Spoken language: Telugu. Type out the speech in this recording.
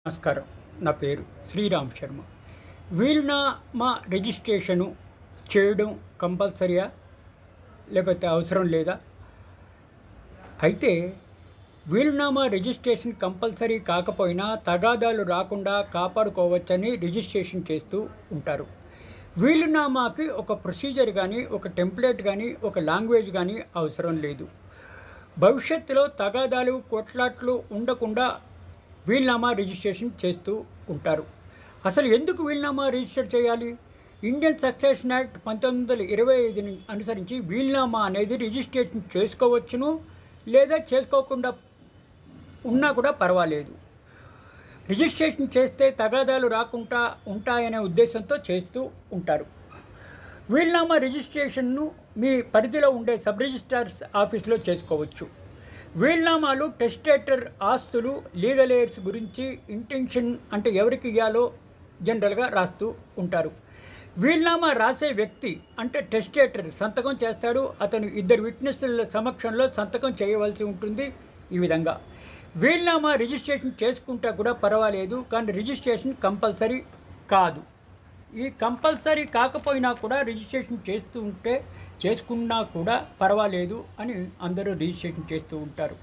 నమస్కారం. నా పేరు శ్రీరామ్ శర్మ. వీలునామా రిజిస్ట్రేషను చేయడం కంపల్సరీయా లేకపోతే అవసరం లేదా? అయితే వీలునామా రిజిస్ట్రేషన్ కంపల్సరీ కాకపోయినా తగాదాలు రాకుండా కాపాడుకోవచ్చని రిజిస్ట్రేషన్ చేస్తూ ఉంటారు. వీలునామాకి ఒక ప్రొసీజర్ కానీ, ఒక టెంప్లెట్ కానీ, ఒక లాంగ్వేజ్ కానీ అవసరం లేదు. భవిష్యత్తులో తగాదాలు, కొట్లాట్లు ఉండకుండా వీలునామా రిజిస్ట్రేషన్ చేస్తూ ఉంటారు. అసలు ఎందుకు వీలునామా రిజిస్టర్ చేయాలి? ఇండియన్ సక్సెషన్ యాక్ట్ 1925ని అనుసరించి వీలునామా అనేది రిజిస్ట్రేషన్ చేసుకోవచ్చును, లేదా చేసుకోకుండా ఉన్నా కూడా పర్వాలేదు. రిజిస్ట్రేషన్ చేస్తే తగాదాలు రాకుండా ఉంటాయనే ఉద్దేశంతో చేస్తూ ఉంటారు. వీలునామా రిజిస్ట్రేషన్ను మీ పరిధిలో ఉండే సబ్ రిజిస్ట్రార్స్ ఆఫీస్లో చేసుకోవచ్చు. వీలునామాలు టెస్టేటర్ ఆస్తులు, లీగల్ ఎయిర్స్ గురించి ఇంటెన్షన్ అంటే ఎవరికి ఇవ్వాలో జనరల్గా రాస్తూ ఉంటారు. వీలునామా రాసే వ్యక్తి అంటే టెస్టేటర్ సంతకం చేస్తాడు. అతను 2 విట్నెస్ల సమక్షంలో సంతకం చేయవలసి ఉంటుంది. ఈ విధంగా వీలునామా రిజిస్ట్రేషన్ చేసుకుంటే కూడా పర్వాలేదు, కానీ రిజిస్ట్రేషన్ కంపల్సరీ కాదు. ఈ కంపల్సరీ కాకపోయినా కూడా రిజిస్ట్రేషన్ చేసుకున్నా కూడా పర్వాలేదు అని అందరూ రిజిస్ట్రేషన్ చేస్తూ ఉంటారు.